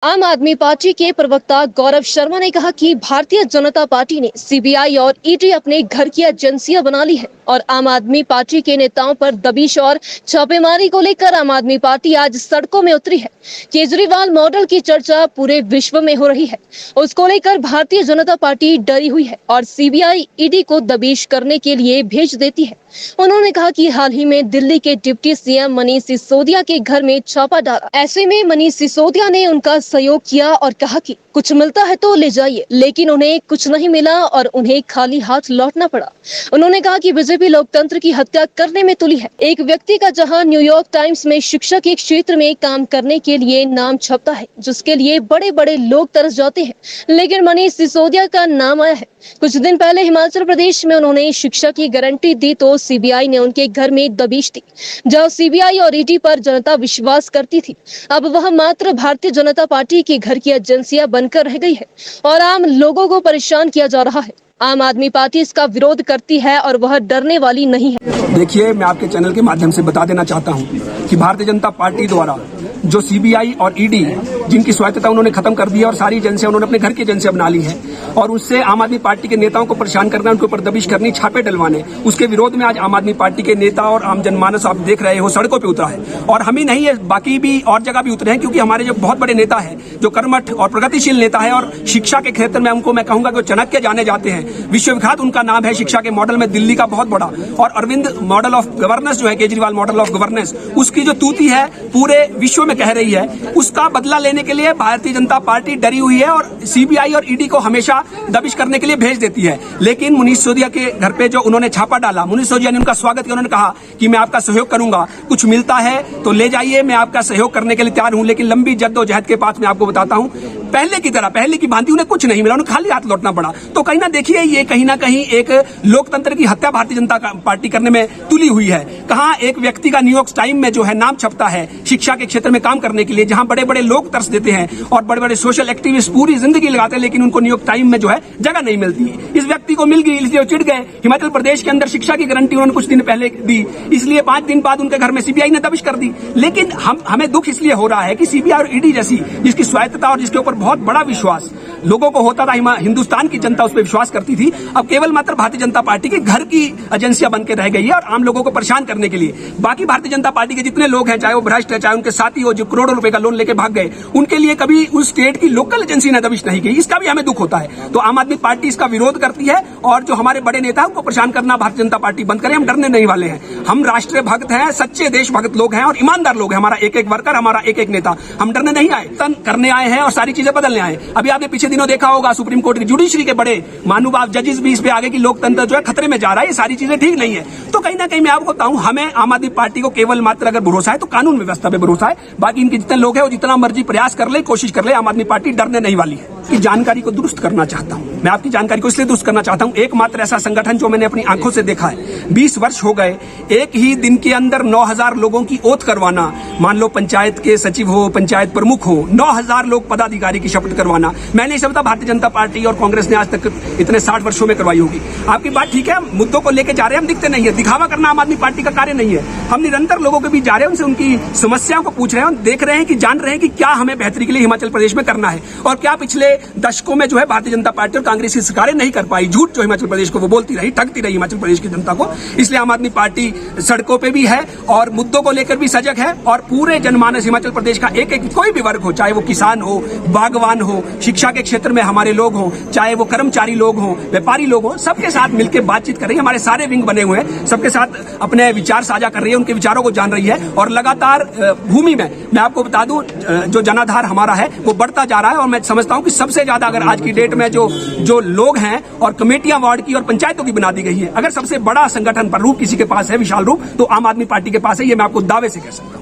आम आदमी पार्टी के प्रवक्ता गौरव शर्मा ने कहा कि भारतीय जनता पार्टी ने सीबीआई और ईडी अपने घर की एजेंसियां बना ली है और आम आदमी पार्टी के नेताओं पर दबिश और छापेमारी को लेकर आम आदमी पार्टी आज सड़कों में उतरी है। केजरीवाल मॉडल की चर्चा पूरे विश्व में हो रही है, उसको लेकर भारतीय जनता पार्टी डरी हुई है और सीबीआई ईडी को दबिश करने के लिए भेज देती है। उन्होंने कहा कि हाल ही में दिल्ली के डिप्टी सीएम मनीष सिसोदिया के घर में छापा डाला। ऐसे में मनीष सिसोदिया ने उनका सहयोग किया और कहा कि कुछ मिलता है तो ले जाइए, लेकिन उन्हें कुछ नहीं मिला और उन्हें खाली हाथ लौटना पड़ा। उन्होंने कहा कि बीजेपी लोकतंत्र की हत्या करने में तुली है। एक व्यक्ति का जहां न्यूयॉर्क टाइम्स में शिक्षा के क्षेत्र में काम करने के लिए नाम छपता है, जिसके लिए बड़े बड़े लोग तरस जाते हैं, लेकिन मनीष सिसोदिया का नाम आया है। कुछ दिन पहले हिमाचल प्रदेश में उन्होंने शिक्षा की गारंटी दी तो सीबीआई ने उनके घर में दबिश दी। जहां सीबीआई और ईडी पर जनता विश्वास करती थी, अब वह मात्र भारतीय जनता पार्टी के घर की एजेंसियां बनकर रह गई है और आम लोगों को परेशान किया जा रहा है। आम आदमी पार्टी इसका विरोध करती है और वह डरने वाली नहीं है। देखिए, मैं आपके चैनल के माध्यम से बता देना चाहता हूं कि भारतीय जनता पार्टी द्वारा जो सीबीआई और ईडी जिनकी स्वायत्तता उन्होंने खत्म कर दी है और सारी एजेंसियां उन्होंने अपने घर की एजेंसियां बना ली है और उससे आम आदमी पार्टी के नेताओं को परेशान करना, उनके ऊपर दबिश करनी, छापे डलवाने, उसके विरोध में आज आम आदमी पार्टी के नेता और आम जनमानस आप देख रहे हो सड़कों पे उतरा है। और हम ही नहीं है, बाकी भी और जगह भी उतरे हैं, क्योंकि हमारे जो बहुत बड़े नेता है, जो कर्मठ और प्रगतिशील नेता है और शिक्षा के क्षेत्र में उनको मैं कहूंगा कि चाणक्य जाने जाते हैं, विश्वविख्यात उनका नाम है शिक्षा के मॉडल में दिल्ली का बहुत बड़ा, और अरविंद मॉडल ऑफ गवर्नेंस जो है, केजरीवाल मॉडल ऑफ गवर्नेंस, उसकी जो तूती है पूरे विश्व में कह रही है, उसका बदला लेने के लिए भारतीय जनता पार्टी डरी हुई है और सीबीआई और ईडी को हमेशा दबिश करने के लिए भेज देती है। लेकिन मनीष सिसोदिया के घर पे जो उन्होंने छापा डाला, मनीष सिसोदिया ने उनका स्वागत किया, उन्होंने कहा कि मैं आपका सहयोग करूंगा, कुछ मिलता है तो ले जाइए, मैं आपका सहयोग करने के लिए तैयार हूं। लेकिन लंबी जद्दोजहद के बाद मैं आपको बताता हूं, पहले की तरह, पहले की भांति उन्हें कुछ नहीं मिला, उन्हें खाली हाथ लौटना पड़ा। तो कहीं ना देखिए, ये कहीं ना कहीं एक लोकतंत्र की हत्या भारतीय जनता पार्टी करने में तुली हुई है। कहां एक व्यक्ति का न्यूयॉर्क टाइम में जो है नाम छपता है शिक्षा के क्षेत्र में काम करने के लिए, जहां बड़े बड़े लोग तरस देते हैं और बड़े बड़े सोशल एक्टिविस्ट पूरी जिंदगी लगाते हैं, लेकिन उनको न्यूयॉर्क टाइम में जो है जगह नहीं मिलती। इस व्यक्ति को मिल गई, इसलिए चिढ़ गए। हिमाचल प्रदेश के अंदर शिक्षा की गारंटी उन्होंने कुछ दिन पहले दी, इसलिए 5 दिन बाद उनके घर में सीबीआई ने दबिश कर दी। लेकिन हमें दुख इसलिए हो रहा है कि सीबीआई और ईडी जैसी, जिसकी स्वायत्तता और जिसके ऊपर बहुत बड़ा विश्वास लोगों को होता था, हिंदुस्तान की जनता उस पर विश्वास करती थी, अब केवल मात्र भारतीय जनता पार्टी के घर की एजेंसियां बनकर रह गई है और आम लोगों को परेशान करने के लिए। बाकी भारतीय जनता पार्टी के जितने लोग हैं, चाहे वो भ्रष्ट है, चाहे उनके साथी हो जो करोड़ों रुपए का लोन लेके भाग गए, उनके लिए कभी उस स्टेट की लोकल एजेंसी ने दबिश नहीं की। इसका भी हमें दुख होता है। तो आम आदमी पार्टी इसका विरोध करती है और जो हमारे बड़े नेता उनको परेशान करना भारतीय जनता पार्टी बंद करे। हम डरने नहीं वाले हैं, हम राष्ट्रीय भक्त हैं, सच्चे देशभक्त लोग हैं और ईमानदार लोग हैं। हमारा एक एक वर्कर, हमारा एक एक नेता, हम डरने नहीं आए, तन करने आए हैं और सारी चीजें बदलने आए। अभी आपने पिछले दिनों देखा होगा, सुप्रीम कोर्ट की जुडिशरी के बड़े महानुभाव जजेस भी इस पे आगे की लोकतंत्र जो है खतरे में जा रहा है। ये सारी चीजें ठीक नहीं है। तो कहीं ना कहीं मैं आपको बताऊं, हमें आम आदमी पार्टी को केवल मात्र अगर भरोसा है तो कानून व्यवस्था पे भरोसा है। बाकी इनके जितने लोग हैं वो जितना मर्जी प्रयास कर ले, कोशिश कर ले, आम आदमी पार्टी डरने नहीं वाली है। की जानकारी को दुरुस्त करना चाहता हूं मैं, आपकी जानकारी को इसलिए दुरुस्त करना चाहता हूं, एकमात्र ऐसा संगठन जो मैंने अपनी आंखों से देखा है, 20 वर्ष हो गए, एक ही दिन के अंदर 9000 लोगों की ओथ करवाना, मान लो पंचायत के सचिव हो, पंचायत प्रमुख हो, 9000 लोग पदाधिकारी की शपथ करवाना। मैं नहीं समझता भारतीय जनता पार्टी और कांग्रेस ने आज तक इतने 60 वर्षों में करवाई होगी। आपकी बात ठीक है, मुद्दों को लेकर जा रहे हैं, हम दिखते नहीं है, दिखावा करना आम आदमी पार्टी का कार्य नहीं है। हम निरंतर लोगों के बीच जा रहे हैं, उनसे उनकी समस्याओं को पूछ रहे हैं, देख रहे हैं कि जान रहे हैं कि क्या हमें बेहतरी के लिए हिमाचल प्रदेश में करना है और क्या पिछले दशकों में जो है भारतीय जनता पार्टी और कांग्रेस की सरकारें नहीं कर पाई। झूठ जो हिमाचल प्रदेश को वो बोलती रही, ठगती रही हिमाचल प्रदेश की जनता को। इसलिए आम आदमी पार्टी सड़कों पे भी है और मुद्दों को लेकर भी सजग है और पूरे जनमानस हिमाचल प्रदेश का एक एक कोई भी वर्ग हो, चाहे वो किसान हो, बागवान हो, शिक्षा के क्षेत्र में हमारे लोग हो, चाहे वो कर्मचारी लोग हो, व्यापारी लोग हो, सबके साथ मिलकर बातचीत कर रही है। हमारे सारे विंग बने हुए हैं, सबके साथ अपने विचार साझा कर रही है, उनके विचारों को जान रही है और लगातार भूमि में मैं आपको बता दूं, जो जनाधार हमारा है वो बढ़ता जा रहा है। और मैं समझता हूं कि सबसे ज्यादा अगर आज की डेट में जो लोग हैं और कमेटियां वार्ड की और पंचायतों की बना दी गई है, अगर सबसे बड़ा संगठन पर रूप किसी के पास है, विशाल रूप, तो आम आदमी पार्टी के पास है। ये मैं आपको दावे से कह सकता हूं।